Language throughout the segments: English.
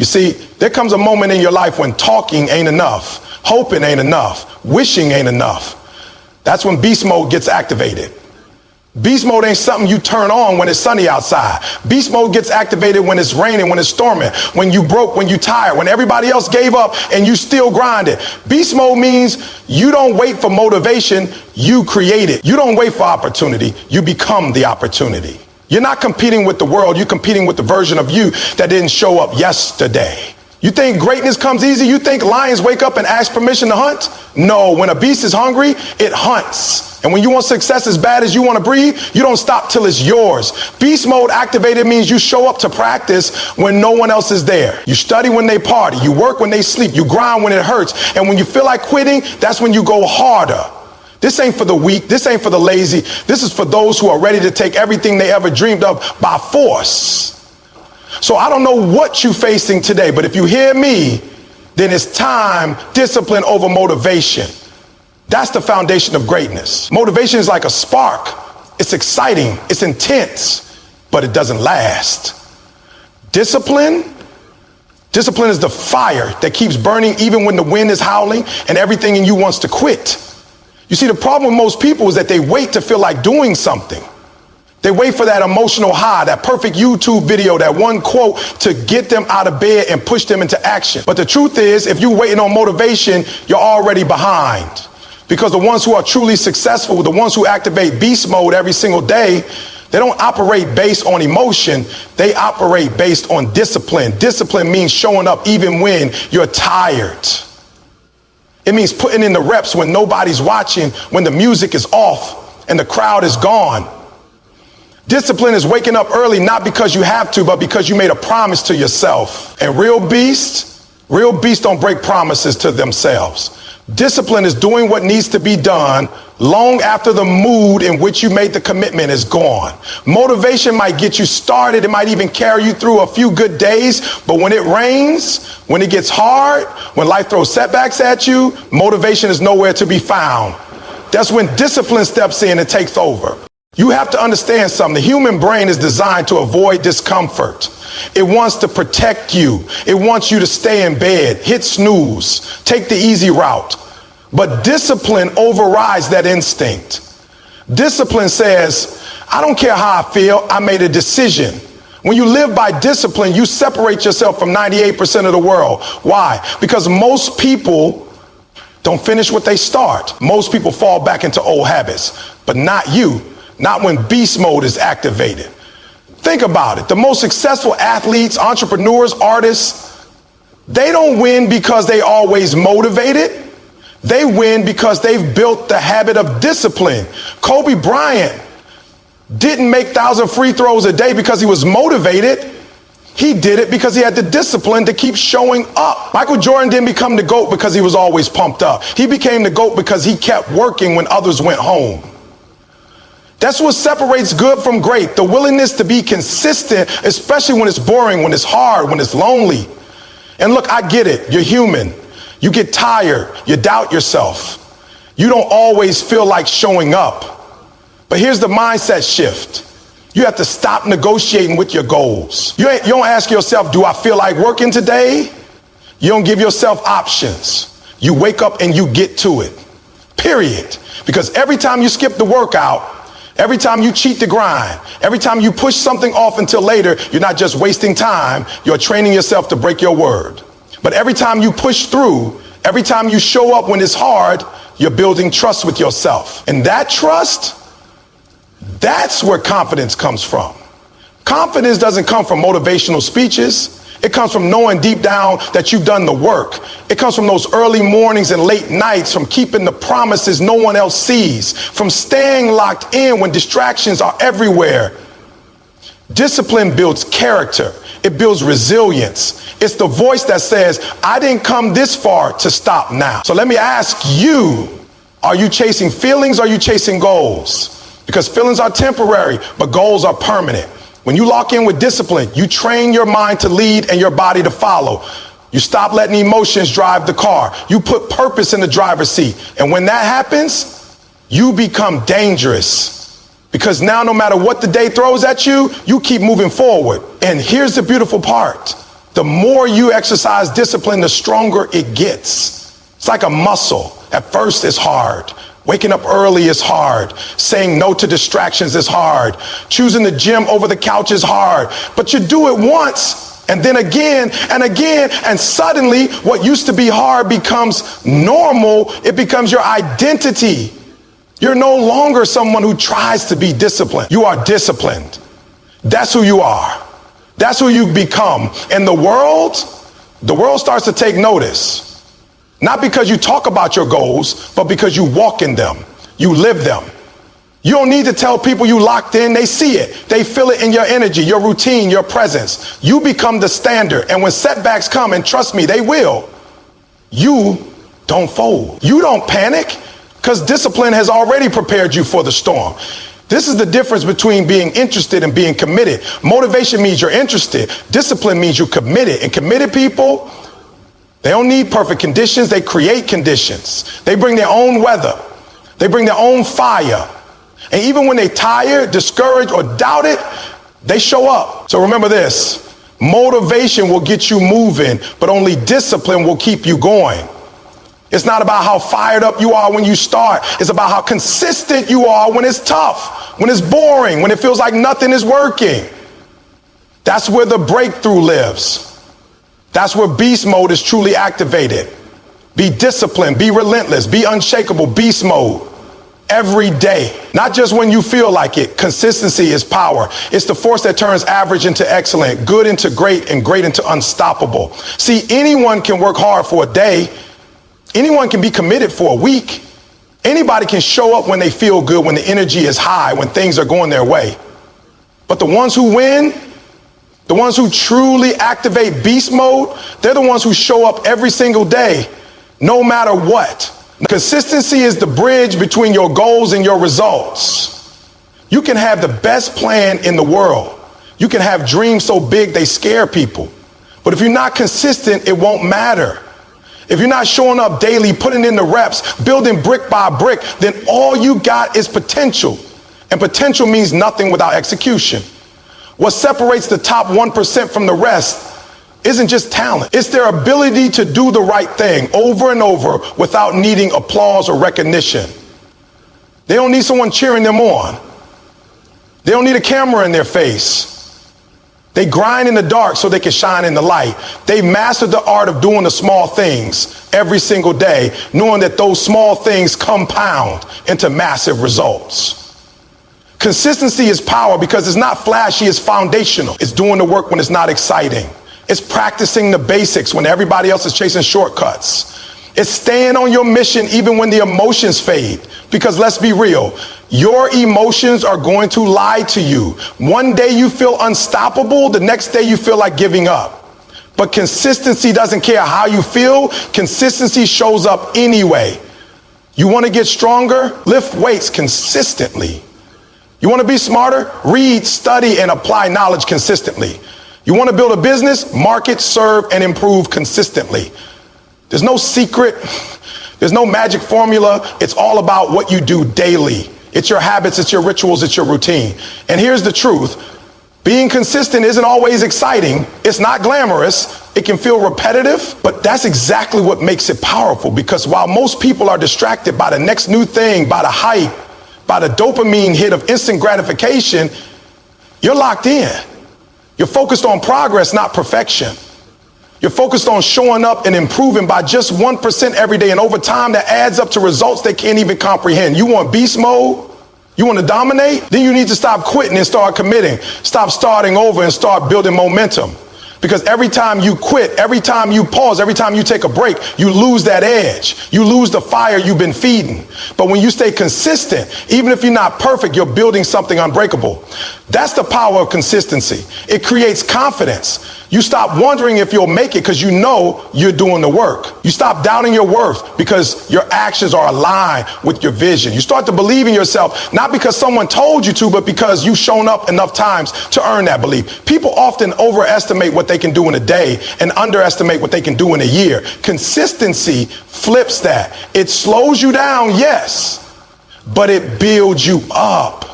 You see, there comes a moment in your life when talking ain't enough, hoping ain't enough, wishing ain't enough. That's when beast mode gets activated. Beast mode ain't something you turn on when it's sunny outside. Beast mode gets activated when it's raining, when it's storming, when you broke, when you tired, when everybody else gave up and you still grinded. Beast mode means you don't wait for motivation, you create it. You don't wait for opportunity, you become the opportunity. You're not competing with the world, you're competing with the version of you that didn't show up yesterday. You think greatness comes easy? You think lions wake up and ask permission to hunt? No, when a beast is hungry, it hunts. And when you want success as bad as you want to breathe, you don't stop till it's yours. Beast mode activated means you show up to practice when no one else is there. You study when they party, you work when they sleep, you grind when it hurts. And when you feel like quitting, that's when you go harder. This ain't for the weak, this ain't for the lazy. This is for those who are ready to take everything they ever dreamed of by force. So I don't know what you're facing today, but if you hear me, then it's time, discipline over motivation. That's the foundation of greatness. Motivation is like a spark. It's exciting, it's intense, but it doesn't last. Discipline is the fire that keeps burning even when the wind is howling and everything in you wants to quit. You see, the problem with most people is that they wait to feel like doing something. They wait for that emotional high, that perfect YouTube video, that one quote to get them out of bed and push them into action. But the truth is, if you're waiting on motivation, you're already behind. Because the ones who are truly successful, the ones who activate beast mode every single day, they don't operate based on emotion. They operate based on discipline. Discipline means showing up even when you're tired. It means putting in the reps when nobody's watching, when the music is off and the crowd is gone. Discipline is waking up early, not because you have to, but because you made a promise to yourself. And real beasts don't break promises to themselves. Discipline is doing what needs to be done long after the mood in which you made the commitment is gone. Motivation might get you started. It might even carry you through a few good days. But when it rains, when it gets hard, when life throws setbacks at you, motivation is nowhere to be found. That's when discipline steps in and takes over. You have to understand something. The human brain is designed to avoid discomfort. It wants to protect you. It wants you to stay in bed, hit snooze, take the easy route. But discipline overrides that instinct. Discipline says, I don't care how I feel, I made a decision. When you live by discipline, you separate yourself from 98% of the world. Why? Because most people don't finish what they start. Most people fall back into old habits, but not you. Not when beast mode is activated. Think about it. The most successful athletes, entrepreneurs, artists, they don't win because they always motivated. They win because they've built the habit of discipline. Kobe Bryant didn't make 1,000 free throws a day because he was motivated. He did it because he had the discipline to keep showing up. Michael Jordan didn't become the GOAT because he was always pumped up. He became the GOAT because he kept working when others went home. That's what separates good from great. The willingness to be consistent, especially when it's boring, when it's hard, when it's lonely. And look, I get it. You're human. You get tired. You doubt yourself. You don't always feel like showing up. But here's the mindset shift. You have to stop negotiating with your goals. You don't ask yourself, do I feel like working today? You don't give yourself options. You wake up and you get to it. Period. Because every time you skip the workout, every time you cheat the grind, every time you push something off until later, you're not just wasting time, you're training yourself to break your word. But every time you push through, every time you show up when it's hard, you're building trust with yourself. And that trust, that's where confidence comes from. Confidence doesn't come from motivational speeches. It comes from knowing deep down that you've done the work. It comes from those early mornings and late nights, from keeping the promises no one else sees, from staying locked in when distractions are everywhere. Discipline builds character. It builds resilience. It's the voice that says, I didn't come this far to stop now. So let me ask you, are you chasing feelings or are you chasing goals? Because feelings are temporary, but goals are permanent. When you lock in with discipline, you train your mind to lead and your body to follow. You stop letting emotions drive the car. You put purpose in the driver's seat. And when that happens, you become dangerous. Because now no matter what the day throws at you, you keep moving forward. And here's the beautiful part. The more you exercise discipline, the stronger it gets. It's like a muscle. At first it's hard. Waking up early is hard. Saying no to distractions is hard. Choosing the gym over the couch is hard. But you do it once, and then again, and suddenly what used to be hard becomes normal. It becomes your identity. You're no longer someone who tries to be disciplined. You are disciplined. That's who you are. That's who you become. And the world starts to take notice. Not because you talk about your goals, but because you walk in them. You live them. You don't need to tell people you locked in. They see it. They feel it in your energy, your routine, your presence. You become the standard. And when setbacks come, and trust me, they will, you don't fold. You don't panic because discipline has already prepared you for the storm. This is the difference between being interested and being committed. Motivation means you're interested. Discipline means you're committed. And committed people, they don't need perfect conditions. They create conditions. They bring their own weather. They bring their own fire. And even when they're tired, discouraged, or doubt it, they show up. So remember this. Motivation will get you moving, but only discipline will keep you going. It's not about how fired up you are when you start. It's about how consistent you are when it's tough, when it's boring, when it feels like nothing is working. That's where the breakthrough lives. That's where beast mode is truly activated. Be disciplined, be relentless, be unshakable, beast mode every day. Not just when you feel like it. Consistency is power. It's the force that turns average into excellent, good into great, and great into unstoppable. See, anyone can work hard for a day. Anyone can be committed for a week. Anybody can show up when they feel good, when the energy is high, when things are going their way. But the ones who win, the ones who truly activate beast mode, they're the ones who show up every single day, no matter what. Consistency is the bridge between your goals and your results. You can have the best plan in the world. You can have dreams so big they scare people. But if you're not consistent, it won't matter. If you're not showing up daily, putting in the reps, building brick by brick, then all you got is potential. And potential means nothing without execution. What separates the top 1% from the rest isn't just talent. It's their ability to do the right thing over and over without needing applause or recognition. They don't need someone cheering them on. They don't need a camera in their face. They grind in the dark so they can shine in the light. They mastered the art of doing the small things every single day, knowing that those small things compound into massive results. Consistency is power because it's not flashy, it's foundational. It's doing the work when it's not exciting. It's practicing the basics when everybody else is chasing shortcuts. It's staying on your mission even when the emotions fade. Because let's be real, your emotions are going to lie to you. One day you feel unstoppable, the next day you feel like giving up. But consistency doesn't care how you feel. Consistency shows up anyway. You want to get stronger? Lift weights consistently. You want to be smarter? Read, study, and apply knowledge consistently. You want to build a business? Market, serve, and improve consistently. There's no secret. There's no magic formula. It's all about what you do daily. It's your habits, it's your rituals, it's your routine. And here's the truth. Being consistent isn't always exciting. It's not glamorous. It can feel repetitive, but that's exactly what makes it powerful. Because while most people are distracted by the next new thing, by the hype, by the dopamine hit of instant gratification, you're locked in. You're focused on progress, not perfection. You're focused on showing up and improving by just 1% every day. And over time, that adds up to results they can't even comprehend. You want beast mode? You want to dominate? Then you need to stop quitting and start committing. Stop starting over and start building momentum. Because every time you quit, every time you pause, every time you take a break, you lose that edge. You lose the fire you've been feeding. But when you stay consistent, even if you're not perfect, you're building something unbreakable. That's the power of consistency. It creates confidence. You stop wondering if you'll make it because you know you're doing the work. You stop doubting your worth because your actions are aligned with your vision. You start to believe in yourself, not because someone told you to, but because you've shown up enough times to earn that belief. People often overestimate what they can do in a day and underestimate what they can do in a year. Consistency flips that. It slows you down, yes, but it builds you up.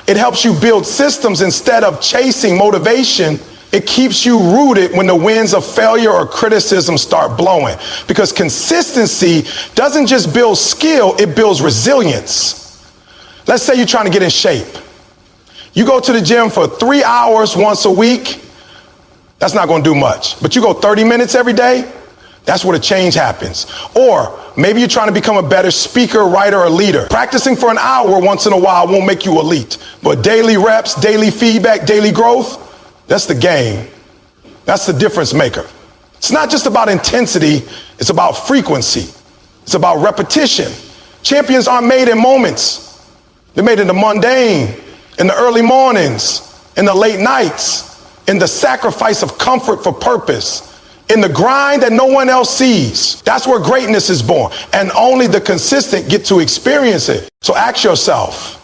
It helps you build systems instead of chasing motivation. It keeps you rooted when the winds of failure or criticism start blowing. Because consistency doesn't just build skill, it builds resilience. Let's say you're trying to get in shape. You go to the gym for 3 hours once a week. That's not going to do much. But you go 30 minutes every day, that's where the change happens. Or maybe you're trying to become a better speaker, writer, or leader. Practicing for an hour once in a while won't make you elite. But daily reps, daily feedback, daily growth, that's the game. That's the difference maker. It's not just about intensity, it's about frequency. It's about repetition. Champions aren't made in moments. They're made in the mundane, in the early mornings, in the late nights, in the sacrifice of comfort for purpose, in the grind that no one else sees. That's where greatness is born. And only the consistent get to experience it. So ask yourself,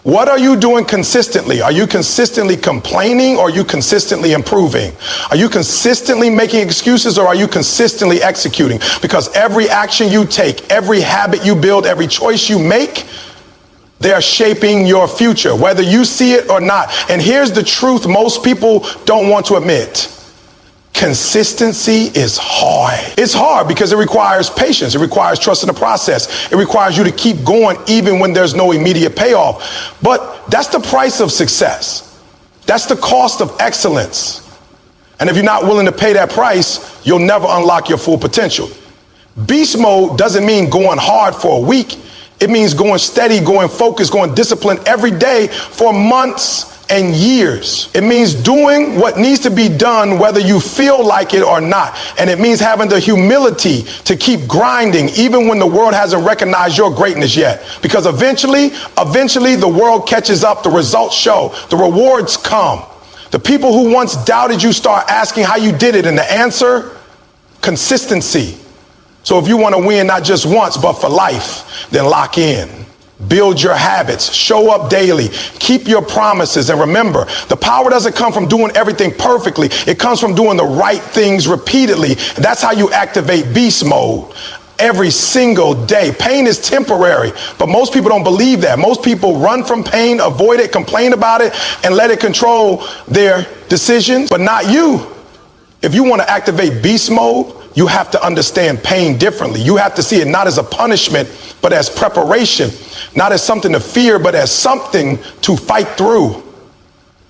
what are you doing consistently? Are you consistently complaining, or are you consistently improving? Are you consistently making excuses, or are you consistently executing? Because every action you take, every habit you build, every choice you make, they're shaping your future, whether you see it or not. And here's the truth most people don't want to admit. Consistency is hard. It's hard because it requires patience. It requires trust in the process. It requires you to keep going even when there's no immediate payoff. But that's the price of success. That's the cost of excellence. And if you're not willing to pay that price, you'll never unlock your full potential. Beast mode doesn't mean going hard for a week. It means going steady, going focused, going disciplined every day for months and years. It means doing what needs to be done whether you feel like it or not. And it means having the humility to keep grinding even when the world hasn't recognized your greatness yet. Because eventually the world catches up, the results show, the rewards come. The people who once doubted you start asking how you did it, and the answer, consistency. So if you want to win not just once but for life, then lock in. Build your habits, show up daily, keep your promises, and remember, the power doesn't come from doing everything perfectly. It comes from doing the right things repeatedly. That's how you activate beast mode every single day. Pain is temporary, but most people don't believe that. Most people run from pain, avoid it, complain about it, and let it control their decisions, but not you. If you want to activate beast mode, you have to understand pain differently. You have to see it not as a punishment, but as preparation, not as something to fear, but as something to fight through.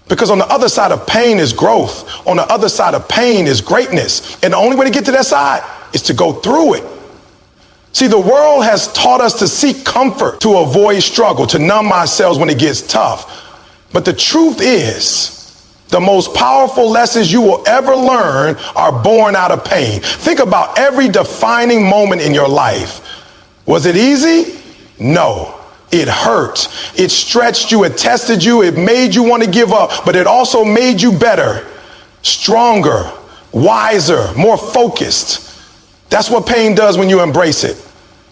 Because on the other side of pain is growth. On the other side of pain is greatness. And the only way to get to that side is to go through it. See, the world has taught us to seek comfort, to avoid struggle, to numb ourselves when it gets tough. But the truth is, the most powerful lessons you will ever learn are born out of pain. Think about every defining moment in your life. Was it easy? No. It hurt. It stretched you. It tested you. It made you want to give up. But it also made you better, stronger, wiser, more focused. That's what pain does when you embrace it.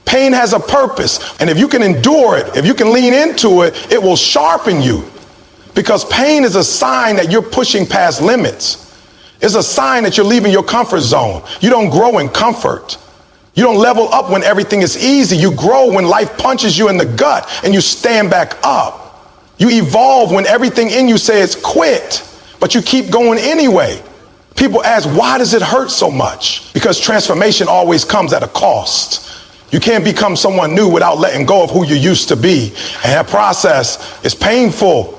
Pain has a purpose. And if you can endure it, if you can lean into it, it will sharpen you. Because pain is a sign that you're pushing past limits. It's a sign that you're leaving your comfort zone. You don't grow in comfort. You don't level up when everything is easy. You grow when life punches you in the gut and you stand back up. You evolve when everything in you says quit, but you keep going anyway. People ask, why does it hurt so much? Because transformation always comes at a cost. You can't become someone new without letting go of who you used to be. And that process is painful,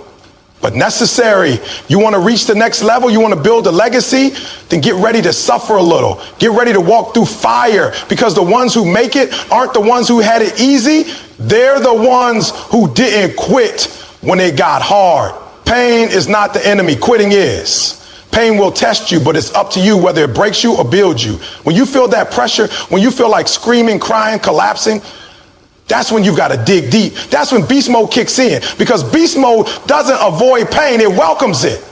but necessary. You want to reach the next level, you want to build a legacy, then get ready to suffer a little. Get ready to walk through fire, because the ones who make it aren't the ones who had it easy. They're the ones who didn't quit when it got hard. Pain is not the enemy, quitting is. Pain will test you, but it's up to you whether it breaks you or builds you. When you feel that pressure, when you feel like screaming, crying, collapsing, that's when you've got to dig deep. That's when beast mode kicks in, because beast mode doesn't avoid pain, it welcomes it.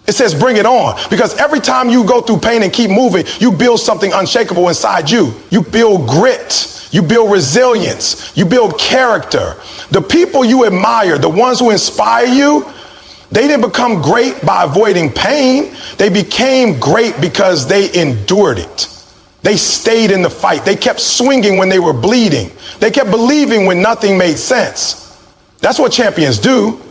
It says bring it on, because every time you go through pain and keep moving, you build something unshakable inside you. You build grit, you build resilience, you build character. The people you admire, the ones who inspire you, they didn't become great by avoiding pain. They became great because they endured it. They stayed in the fight. They kept swinging when they were bleeding. They kept believing when nothing made sense. That's what champions do.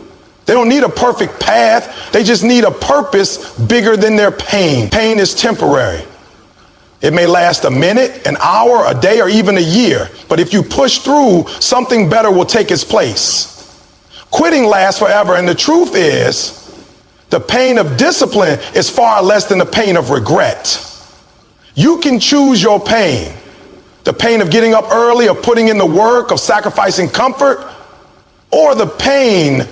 They don't need a perfect path. They just need a purpose bigger than their pain. Pain is temporary. It may last a minute, an hour, a day, or even a year. But if you push through, something better will take its place. Quitting lasts forever. And the truth is, the pain of discipline is far less than the pain of regret. You can choose your pain. The pain of getting up early, of putting in the work, of sacrificing comfort, or the pain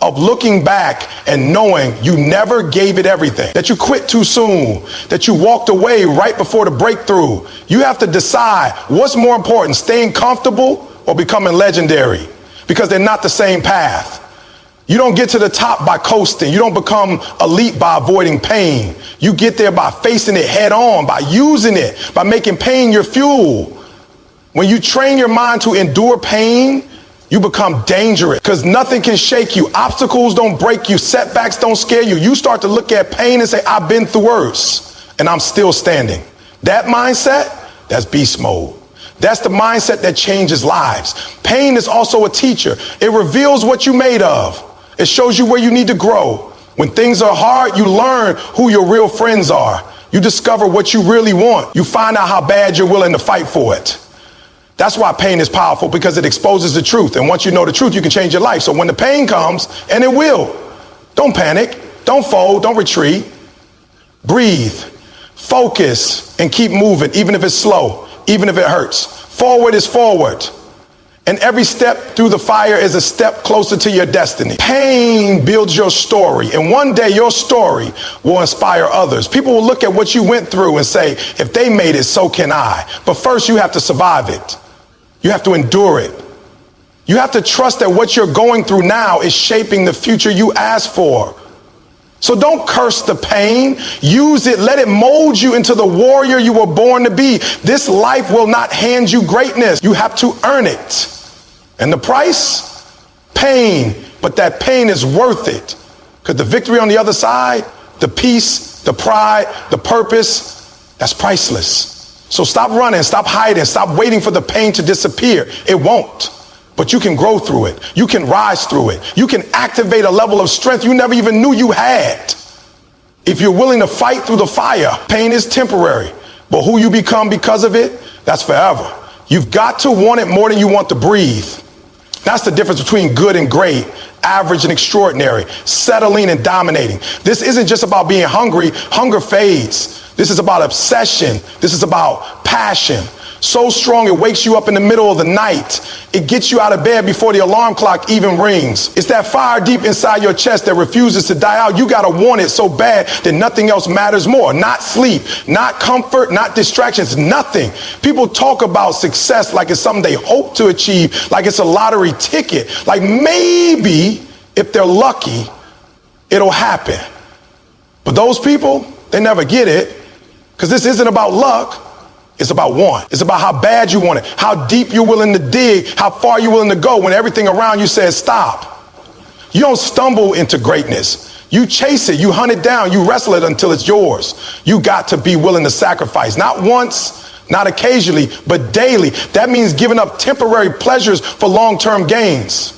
of looking back and knowing you never gave it everything, that you quit too soon, that you walked away right before the breakthrough. You have to decide what's more important, staying comfortable or becoming legendary, because they're not the same path. You don't get to the top by coasting. You don't become elite by avoiding pain. You get there by facing it head on, by using it, by making pain your fuel. When you train your mind to endure pain, you become dangerous, because nothing can shake you. Obstacles don't break you. Setbacks don't scare you. You start to look at pain and say, I've been through worse and I'm still standing. That mindset, that's beast mode. That's the mindset that changes lives. Pain is also a teacher. It reveals what you're made of. It shows you where you need to grow. When things are hard, you learn who your real friends are. You discover what you really want. You find out how bad you're willing to fight for it. That's why pain is powerful, because it exposes the truth. And once you know the truth, you can change your life. So when the pain comes, and it will, don't panic, don't fold, don't retreat. Breathe, focus, and keep moving, even if it's slow, even if it hurts. Forward is forward. And every step through the fire is a step closer to your destiny. Pain builds your story. And one day your story will inspire others. People will look at what you went through and say, if they made it, so can I. But first you have to survive it. You have to endure it. You have to trust that what you're going through now is shaping the future you asked for. So don't curse the pain. Use it. Let it mold you into the warrior you were born to be. This life will not hand you greatness. You have to earn it. And the price? Pain. But that pain is worth it. Because the victory on the other side, the peace, the pride, the purpose, that's priceless. So stop running, stop hiding, stop waiting for the pain to disappear. It won't. But you can grow through it. You can rise through it. You can activate a level of strength you never even knew you had. If you're willing to fight through the fire, pain is temporary. But who you become because of it, that's forever. You've got to want it more than you want to breathe. That's the difference between good and great, average and extraordinary, settling and dominating. This isn't just about being hungry. Hunger fades. This is about obsession. This is about passion. So strong it wakes you up in the middle of the night. It gets you out of bed before the alarm clock even rings. It's that fire deep inside your chest that refuses to die out. You gotta want it so bad that nothing else matters more. Not sleep, not comfort, not distractions, nothing. People talk about success like it's something they hope to achieve, like it's a lottery ticket. Like maybe if they're lucky, it'll happen. But those people, they never get it, because this isn't about luck. It's about want. It's about how bad you want it, how deep you're willing to dig, how far you're willing to go when everything around you says stop. You don't stumble into greatness. You chase it, you hunt it down, you wrestle it until it's yours. You got to be willing to sacrifice, not once, not occasionally, but daily. That means giving up temporary pleasures for long-term gains.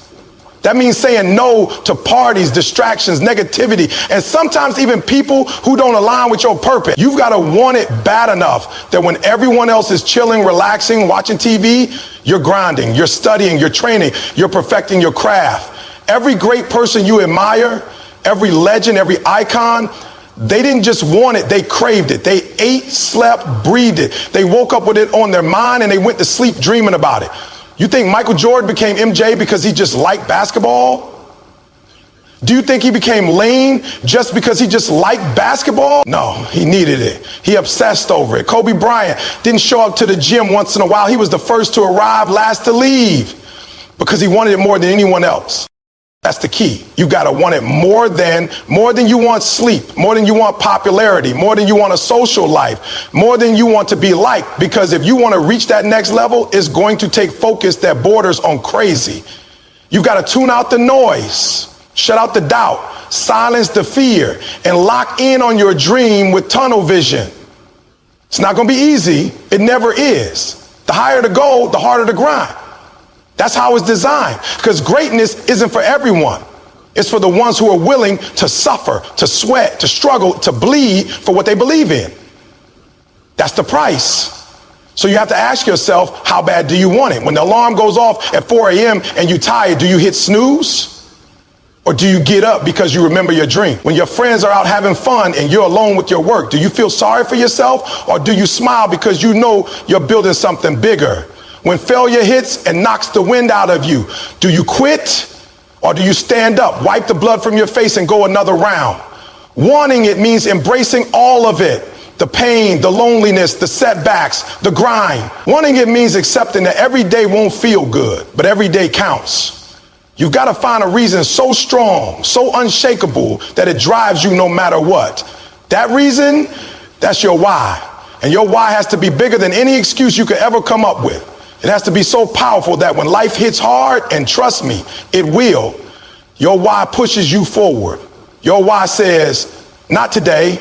That means saying no to parties, distractions, negativity, and sometimes even people who don't align with your purpose. You've got to want it bad enough that when everyone else is chilling, relaxing, watching TV, you're grinding, you're studying, you're training, you're perfecting your craft. Every great person you admire, every legend, every icon, they didn't just want it, they craved it. They ate, slept, breathed it. They woke up with it on their mind and they went to sleep dreaming about it. You think Michael Jordan became MJ because he just liked basketball? Do you think he became lean just because he just liked basketball? No, he needed it. He obsessed over it. Kobe Bryant didn't show up to the gym once in a while. He was the first to arrive, last to leave, because he wanted it more than anyone else. That's the key. You got to want it more than you want sleep, more than you want popularity, more than you want a social life, more than you want to be liked. Because if you want to reach that next level, it's going to take focus that borders on crazy. You've got to tune out the noise, shut out the doubt, silence the fear, and lock in on your dream with tunnel vision. It's not going to be easy. It never is. The higher the goal, the harder the grind. That's how it's designed, because greatness isn't for everyone. It's for the ones who are willing to suffer, to sweat, to struggle, to bleed for what they believe in. That's the price. So you have to ask yourself, how bad do you want it? When the alarm goes off at 4 a.m. and you're tired, do you hit snooze? Or do you get up because you remember your dream? When your friends are out having fun and you're alone with your work, do you feel sorry for yourself? Or do you smile because you know you're building something bigger? When failure hits and knocks the wind out of you, do you quit? Or do you stand up, wipe the blood from your face and go another round? Wanting it means embracing all of it. The pain, the loneliness, the setbacks, the grind. Wanting it means accepting that every day won't feel good, but every day counts. You've got to find a reason so strong, so unshakable that it drives you no matter what. That reason, that's your why. And your why has to be bigger than any excuse you could ever come up with. It has to be so powerful that when life hits hard, and trust me, it will, your why pushes you forward. Your why says, not today.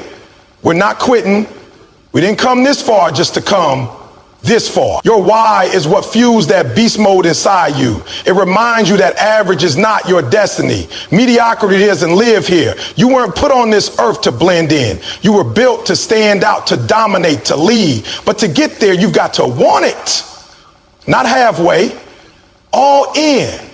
We're not quitting. We didn't come this far just to come this far. Your why is what fuels that beast mode inside you. It reminds you that average is not your destiny. Mediocrity doesn't live here. You weren't put on this earth to blend in. You were built to stand out, to dominate, to lead. But to get there, you've got to want it. Not halfway, all in.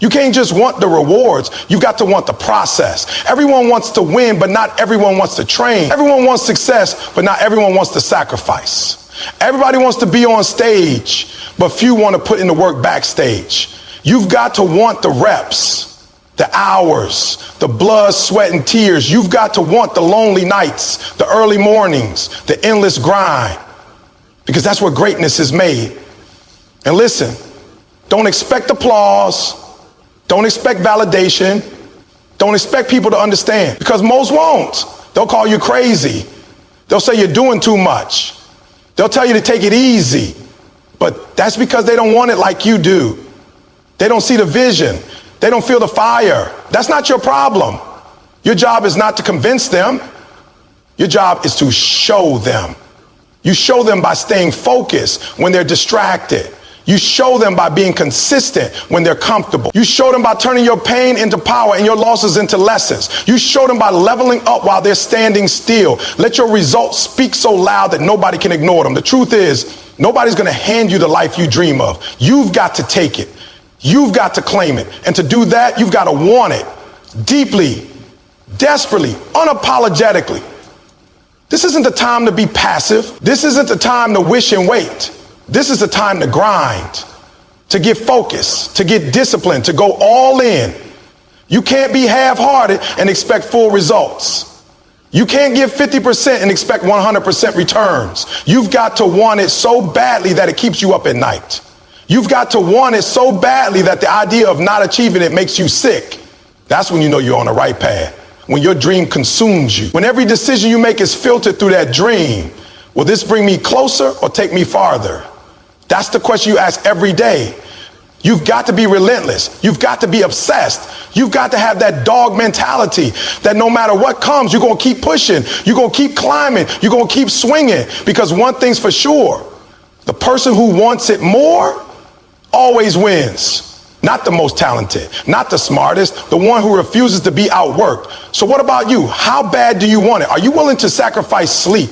You can't just want the rewards. You've got to want the process. Everyone wants to win, but not everyone wants to train. Everyone wants success, but not everyone wants to sacrifice. Everybody wants to be on stage, but few want to put in the work backstage. You've got to want the reps, the hours, the blood, sweat, and tears. You've got to want the lonely nights, the early mornings, the endless grind, because that's where greatness is made. And listen, don't expect applause. Don't expect validation. Don't expect people to understand, because most won't. They'll call you crazy. They'll say you're doing too much. They'll tell you to take it easy. But that's because they don't want it like you do. They don't see the vision. They don't feel the fire. That's not your problem. Your job is not to convince them. Your job is to show them. You show them by staying focused when they're distracted. You show them by being consistent when they're comfortable. You show them by turning your pain into power and your losses into lessons. You show them by leveling up while they're standing still. Let your results speak so loud that nobody can ignore them. The truth is, nobody's going to hand you the life you dream of. You've got to take it. You've got to claim it. And to do that, you've got to want it deeply, desperately, unapologetically. This isn't the time to be passive. This isn't the time to wish and wait. This is the time to grind, to get focused, to get disciplined, to go all in. You can't be half-hearted and expect full results. You can't give 50% and expect 100% returns. You've got to want it so badly that it keeps you up at night. You've got to want it so badly that the idea of not achieving it makes you sick. That's when you know you're on the right path. When your dream consumes you. When every decision you make is filtered through that dream. Will this bring me closer or take me farther? That's the question you ask every day. You've got to be relentless. You've got to be obsessed. You've got to have that dog mentality that no matter what comes, you're going to keep pushing. You're going to keep climbing. You're going to keep swinging. Because one thing's for sure, the person who wants it more always wins. Not the most talented, not the smartest, the one who refuses to be outworked. So what about you? How bad do you want it? Are you willing to sacrifice sleep?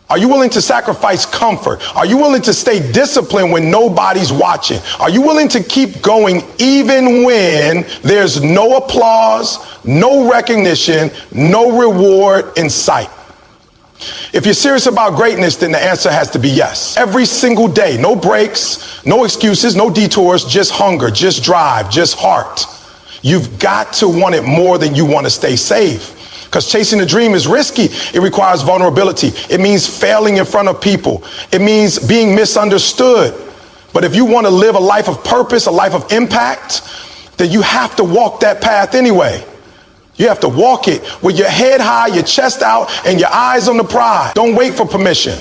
Are you willing to sacrifice comfort? Are you willing to stay disciplined when nobody's watching? Are you willing to keep going even when there's no applause, no recognition, no reward in sight? If you're serious about greatness, then the answer has to be yes. Every single day, no breaks, no excuses, no detours, just hunger, just drive, just heart. You've got to want it more than you want to stay safe. Because chasing a dream is risky. It requires vulnerability. It means failing in front of people. It means being misunderstood. But if you want to live a life of purpose, a life of impact, then you have to walk that path anyway. You have to walk it with your head high, your chest out, and your eyes on the prize. Don't wait for permission.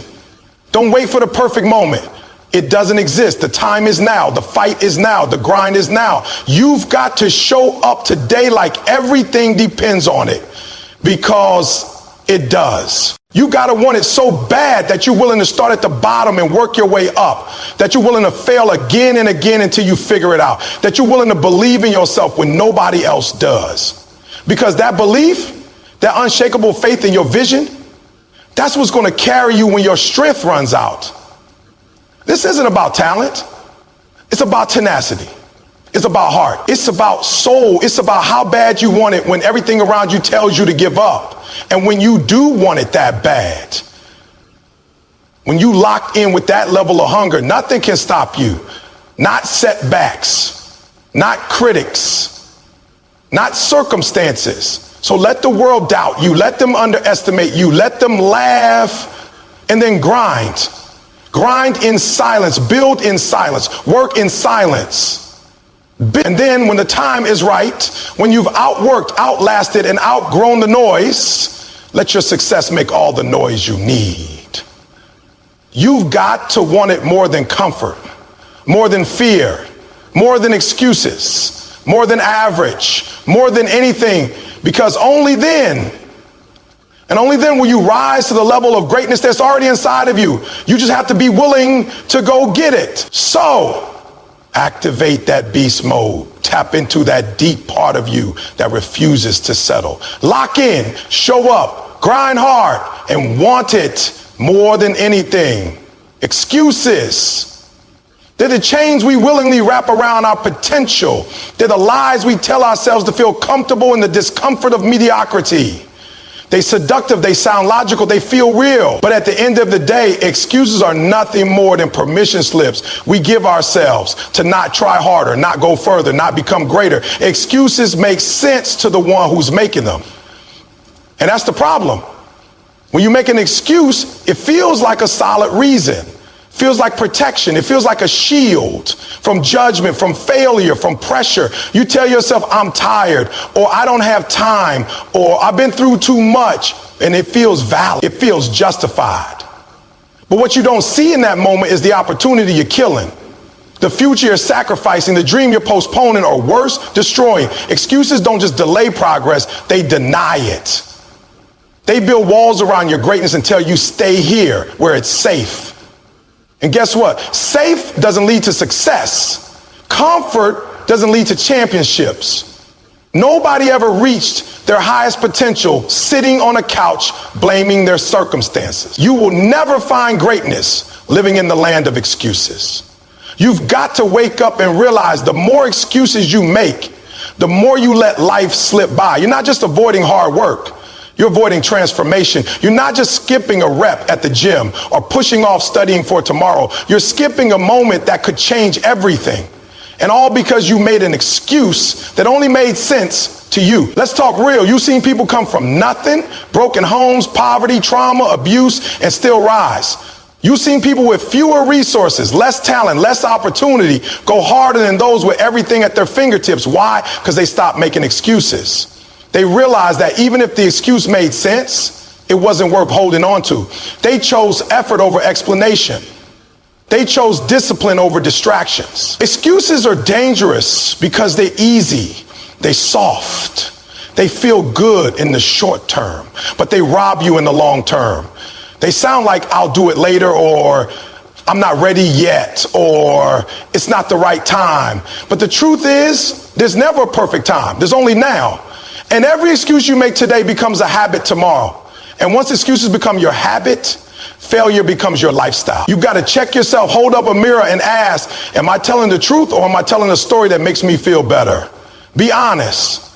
Don't wait for the perfect moment. It doesn't exist. The time is now. The fight is now. The grind is now. You've got to show up today like everything depends on it. Because it does. You got to want it so bad that you're willing to start at the bottom and work your way up. That you're willing to fail again and again until you figure it out. That you're willing to believe in yourself when nobody else does. Because that belief, that unshakable faith in your vision, that's what's going to carry you when your strength runs out. This isn't about talent. It's about tenacity. It's about heart. It's about soul. It's about how bad you want it when everything around you tells you to give up. And when you do want it that bad, when you lock in with that level of hunger, nothing can stop you. Not setbacks, not critics, not circumstances. So let the world doubt you. Let them underestimate you. Let them laugh and then grind. Grind in silence. Build in silence. Work in silence. And then when the time is right, when you've outworked, outlasted, and outgrown the noise, let your success make all the noise you need. You've got to want it more than comfort, more than fear, more than excuses, more than average, more than anything, because only then, and only then will you rise to the level of greatness that's already inside of you. You just have to be willing to go get it. So activate that beast mode. Tap into that deep part of you that refuses to settle. Lock in, show up, grind hard, and want it more than anything. Excuses. They're the chains we willingly wrap around our potential. They're the lies we tell ourselves to feel comfortable in the discomfort of mediocrity. They're seductive, they sound logical, they feel real. But at the end of the day, excuses are nothing more than permission slips we give ourselves to not try harder, not go further, not become greater. Excuses make sense to the one who's making them. And that's the problem. When you make an excuse, it feels like a solid reason. Feels like protection. It feels like a shield from judgment, from failure, from pressure. You tell yourself, I'm tired, or I don't have time, or I've been through too much, and it feels valid. It feels justified. But what you don't see in that moment is the opportunity you're killing, the future you're sacrificing, the dream you're postponing, or worse, destroying. Excuses don't just delay progress, they deny it. They build walls around your greatness and tell you stay here where it's safe. And guess what? Safe doesn't lead to success. Comfort doesn't lead to championships. Nobody ever reached their highest potential sitting on a couch blaming their circumstances. You will never find greatness living in the land of excuses. You've got to wake up and realize the more excuses you make, the more you let life slip by. You're not just avoiding hard work. You're avoiding transformation. You're not just skipping a rep at the gym or pushing off studying for tomorrow. You're skipping a moment that could change everything. And all because you made an excuse that only made sense to you. Let's talk real. You've seen people come from nothing, broken homes, poverty, trauma, abuse, and still rise. You've seen people with fewer resources, less talent, less opportunity, go harder than those with everything at their fingertips. Why? Because they stopped making excuses. They realized that even if the excuse made sense, it wasn't worth holding on to. They chose effort over explanation. They chose discipline over distractions. Excuses are dangerous because they're easy, they're soft, they feel good in the short term, but they rob you in the long term. They sound like I'll do it later, or I'm not ready yet, or it's not the right time. But the truth is, there's never a perfect time. There's only now. And every excuse you make today becomes a habit tomorrow. And once excuses become your habit, failure becomes your lifestyle. You've got to check yourself, hold up a mirror and ask, am I telling the truth or am I telling a story that makes me feel better? Be honest.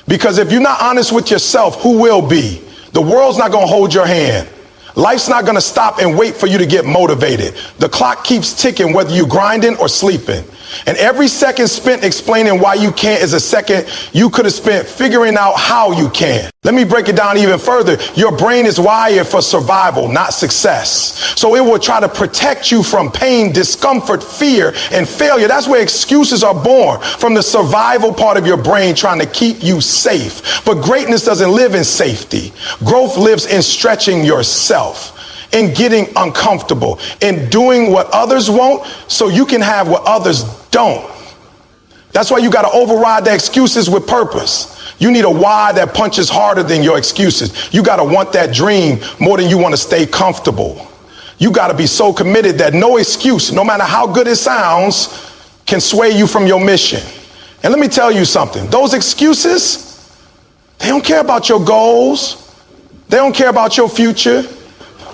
Because if you're not honest with yourself, who will be? The world's not going to hold your hand. Life's not going to stop and wait for you to get motivated. The clock keeps ticking whether you're grinding or sleeping. And every second spent explaining why you can't is a second you could have spent figuring out how you can. Let me break it down even further. Your brain is wired for survival, not success. So it will try to protect you from pain, discomfort, fear, and failure. That's where excuses are born, from the survival part of your brain trying to keep you safe. But greatness doesn't live in safety. Growth lives in stretching yourself, in getting uncomfortable, in doing what others won't so you can have what others don't. That's why you got to override the excuses with purpose. You need a why that punches harder than your excuses. You got to want that dream more than you want to stay comfortable. You got to be so committed that no excuse, no matter how good it sounds, can sway you from your mission. And let me tell you something. Those excuses, They don't care about your goals. They don't care about your future.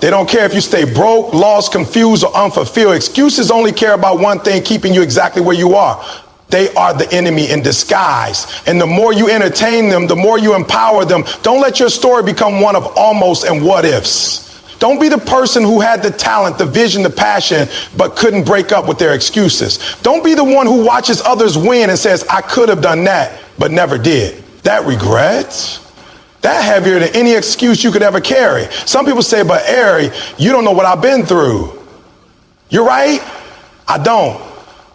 They don't care if you stay broke, lost, confused, or unfulfilled. Excuses only care about one thing, keeping you exactly where you are. They are the enemy in disguise. And the more you entertain them, the more you empower them. Don't let your story become one of almost and what ifs. Don't be the person who had the talent, the vision, the passion, but couldn't break up with their excuses. Don't be the one who watches others win and says, I could have done that, but never did. That regret, that heavier than any excuse you could ever carry. Some people say, but Eric, you don't know what I've been through. You're right, I don't.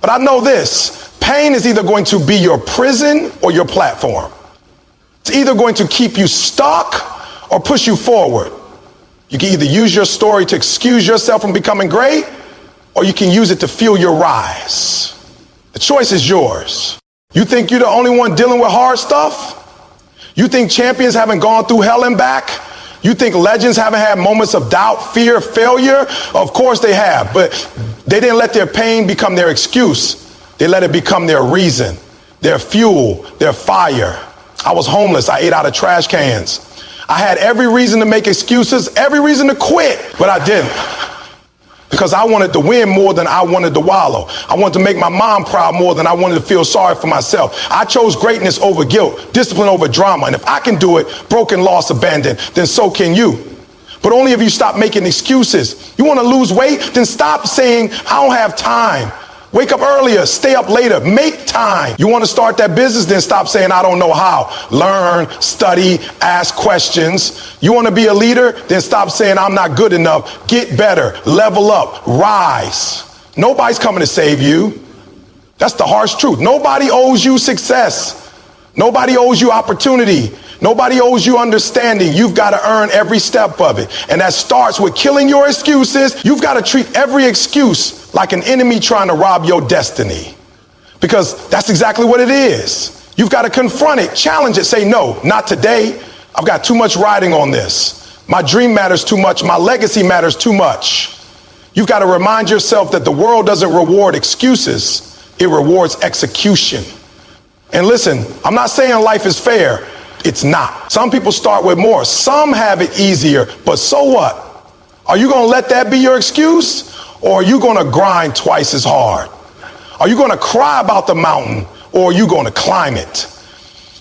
But I know this, pain is either going to be your prison or your platform. It's either going to keep you stuck or push you forward. You can either use your story to excuse yourself from becoming great, or you can use it to fuel your rise. The choice is yours. You think you're the only one dealing with hard stuff? You think champions haven't gone through hell and back? You think legends haven't had moments of doubt, fear, failure? Of course they have, but they didn't let their pain become their excuse. They let it become their reason, their fuel, their fire. I was homeless. I ate out of trash cans. I had every reason to make excuses, every reason to quit, but I didn't. Because I wanted to win more than I wanted to wallow. I wanted to make my mom proud more than I wanted to feel sorry for myself. I chose greatness over guilt, discipline over drama. And if I can do it, broken, lost, abandoned, then so can you. But only if you stop making excuses. You want to lose weight? Then stop saying, I don't have time. Wake up earlier, stay up later, make time. You want to start that business? Then stop saying, I don't know how. Learn, study, ask questions. You want to be a leader? Then stop saying, I'm not good enough. Get better, level up, rise. Nobody's coming to save you. That's the harsh truth. Nobody owes you success. Nobody owes you opportunity. Nobody owes you understanding. You've got to earn every step of it. And that starts with killing your excuses. You've got to treat every excuse like an enemy trying to rob your destiny. Because that's exactly what it is. You've got to confront it, challenge it, say, no, not today. I've got too much riding on this. My dream matters too much. My legacy matters too much. You've got to remind yourself that the world doesn't reward excuses. It rewards execution. And listen, I'm not saying life is fair. It's not. Some people start with more. Some have it easier, but so what? Are you going to let that be your excuse? Or are you going to grind twice as hard? Are you going to cry about the mountain, or are you going to climb it?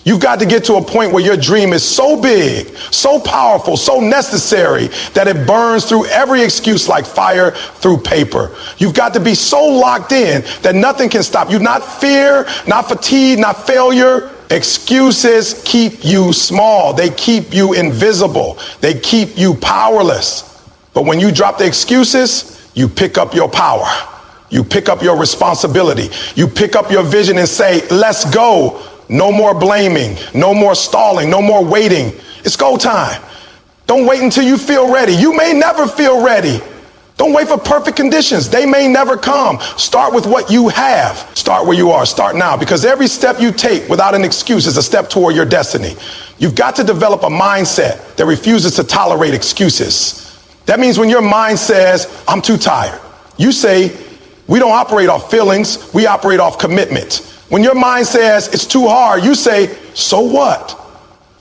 You've got to get to a point where your dream is so big, so powerful, so necessary that it burns through every excuse like fire through paper. You've got to be so locked in that nothing can stop you. Not fear, not fatigue, not failure. Excuses keep you small. They keep you invisible. They keep you powerless. But when you drop the excuses, you pick up your power. You pick up your responsibility. You pick up your vision and say, let's go. No more blaming, no more stalling, no more waiting. It's go time. Don't wait until you feel ready. You may never feel ready. Don't wait for perfect conditions. They may never come. Start with what you have. Start where you are. Start now, because every step you take without an excuse is a step toward your destiny. You've got to develop a mindset that refuses to tolerate excuses. That means when your mind says, I'm too tired, you say, we don't operate off feelings. We operate off commitment. When your mind says it's too hard, you say, so what?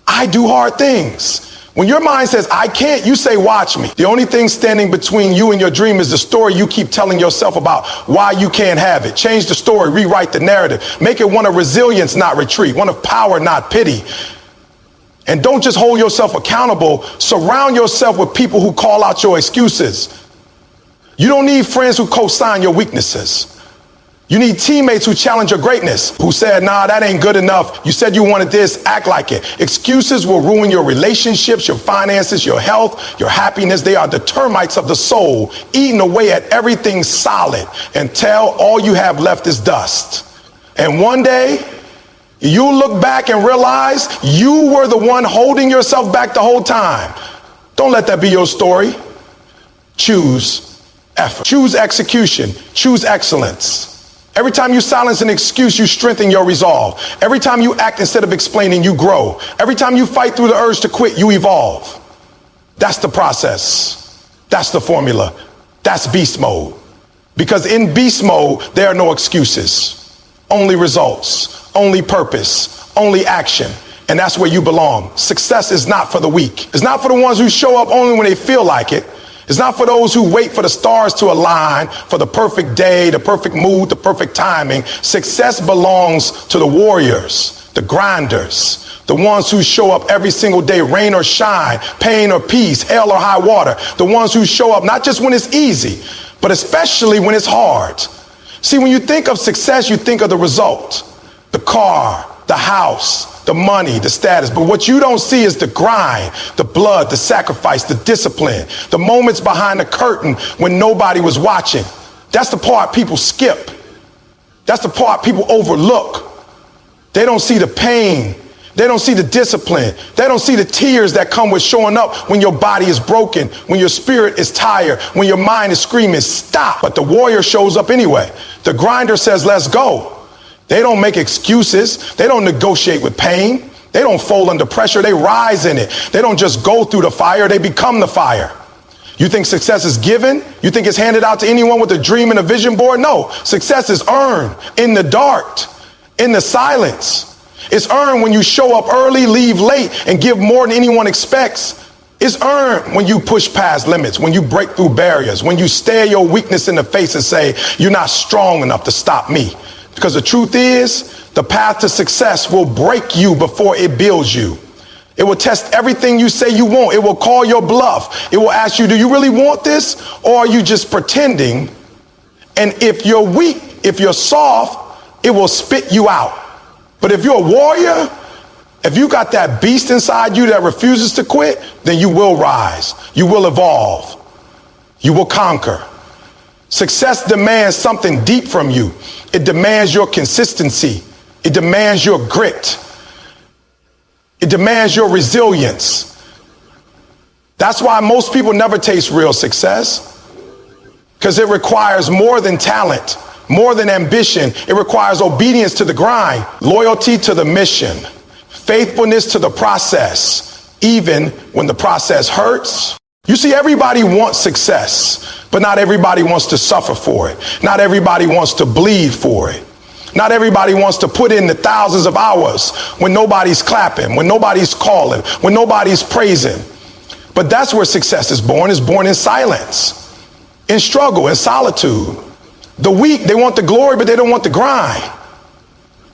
I do hard things. When your mind says, I can't, you say, watch me. The only thing standing between you and your dream is the story you keep telling yourself about why you can't have it. Change the story, rewrite the narrative. Make it one of resilience, not retreat, one of power, not pity. And don't just hold yourself accountable. Surround yourself with people who call out your excuses. You don't need friends who co-sign your weaknesses. You need teammates who challenge your greatness, who said, nah, that ain't good enough. You said you wanted this, act like it. Excuses will ruin your relationships, your finances, your health, your happiness. They are the termites of the soul, eating away at everything solid until all you have left is dust. And one day, you'll look back and realize you were the one holding yourself back the whole time. Don't let that be your story. Choose effort. Choose execution. Choose excellence. Every time you silence an excuse, you strengthen your resolve. Every time you act instead of explaining, you grow. Every time you fight through the urge to quit, you evolve. That's the process. That's the formula. That's beast mode. Because in beast mode, there are no excuses. Only results. Only purpose. Only action. And that's where you belong. Success is not for the weak. It's not for the ones who show up only when they feel like it. It's not for those who wait for the stars to align, for the perfect day, the perfect mood, the perfect timing. Success belongs to the warriors, the grinders, the ones who show up every single day, rain or shine, pain or peace, hell or high water. The ones who show up not just when it's easy, but especially when it's hard. See, when you think of success, you think of the result, the car, the house, the money, the status. But what you don't see is the grind, the blood, the sacrifice, the discipline, the moments behind the curtain when nobody was watching. That's the part people skip. That's the part people overlook. They don't see the pain. They don't see the discipline. They don't see the tears that come with showing up when your body is broken, when your spirit is tired, when your mind is screaming, stop. But the warrior shows up anyway. The grinder says, let's go. They don't make excuses. They don't negotiate with pain. They don't fold under pressure. They rise in it. They don't just go through the fire. They become the fire. You think success is given? You think it's handed out to anyone with a dream and a vision board? No. Success is earned in the dark, in the silence. It's earned when you show up early, leave late, and give more than anyone expects. It's earned when you push past limits, when you break through barriers, when you stare your weakness in the face and say, you're not strong enough to stop me. Because the truth is, the path to success will break you before it builds you. It will test everything you say you want. It will call your bluff. It will ask you, do you really want this? Or are you just pretending? And if you're weak, if you're soft, it will spit you out. But if you're a warrior, if you got that beast inside you that refuses to quit, then you will rise. You will evolve. You will conquer. Success demands something deep from you. It demands your consistency. It demands your grit. It demands your resilience. That's why most people never taste real success, because it requires more than talent, more than ambition. It requires obedience to the grind, loyalty to the mission, faithfulness to the process, even when the process hurts. You see, everybody wants success, but not everybody wants to suffer for it. Not everybody wants to bleed for it. Not everybody wants to put in the thousands of hours when nobody's clapping, when nobody's calling, when nobody's praising. But that's where success is born. It's born in silence, in struggle, in solitude. The weak, they want the glory, but they don't want the grind.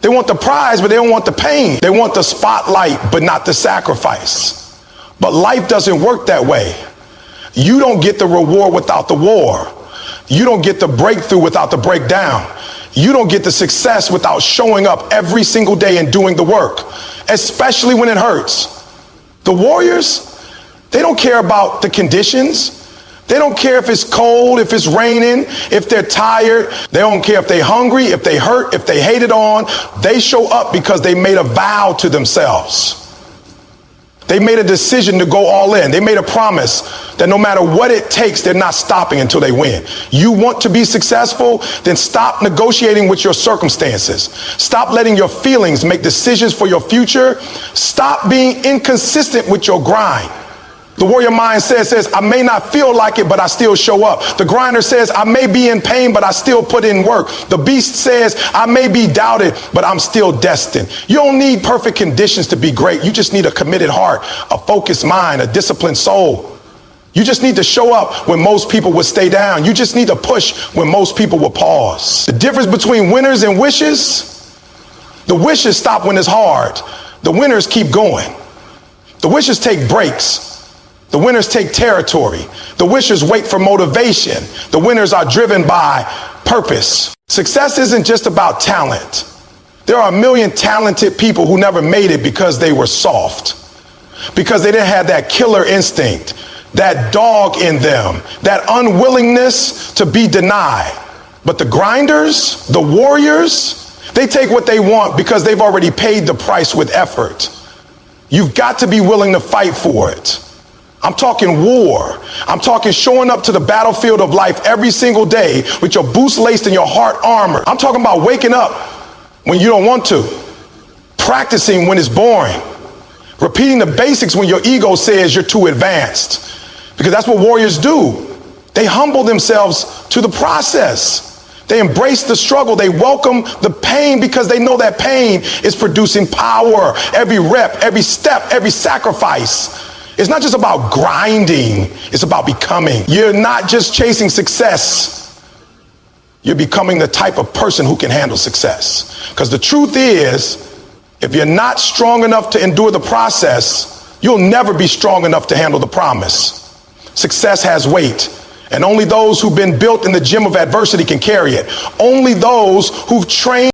They want the prize, but they don't want the pain. They want the spotlight, but not the sacrifice. But life doesn't work that way. You don't get the reward without the war. You don't get the breakthrough without the breakdown. You don't get the success without showing up every single day and doing the work, especially when it hurts. The warriors, they don't care about the conditions. They don't care if it's cold, if it's raining, if they're tired. They don't care if they're hungry, if they hurt, if they hate it on. They show up because they made a vow to themselves. They made a decision to go all in. They made a promise that no matter what it takes, they're not stopping until they win. You want to be successful? Then stop negotiating with your circumstances. Stop letting your feelings make decisions for your future. Stop being inconsistent with your grind. The warrior mind says, I may not feel like it, but I still show up. The grinder says, I may be in pain, but I still put in work. The beast says, I may be doubted, but I'm still destined. You don't need perfect conditions to be great. You just need a committed heart, a focused mind, a disciplined soul. You just need to show up when most people would stay down. You just need to push when most people will pause. The difference between winners and wishes, the wishes stop when it's hard. The winners keep going. The wishes take breaks. The winners take territory. The wishers wait for motivation. The winners are driven by purpose. Success isn't just about talent. There are a million talented people who never made it because they were soft, because they didn't have that killer instinct, that dog in them, that unwillingness to be denied. But the grinders, the warriors, they take what they want because they've already paid the price with effort. You've got to be willing to fight for it. I'm talking war. I'm talking showing up to the battlefield of life every single day with your boots laced and your heart armored. I'm talking about waking up when you don't want to, practicing when it's boring, repeating the basics when your ego says you're too advanced, because that's what warriors do. They humble themselves to the process. They embrace the struggle. They welcome the pain because they know that pain is producing power. Every rep, every step, every sacrifice. It's not just about grinding. It's about becoming. You're not just chasing success. You're becoming the type of person who can handle success. Because the truth is, if you're not strong enough to endure the process, you'll never be strong enough to handle the promise. Success has weight. And only those who've been built in the gym of adversity can carry it. Only those who've trained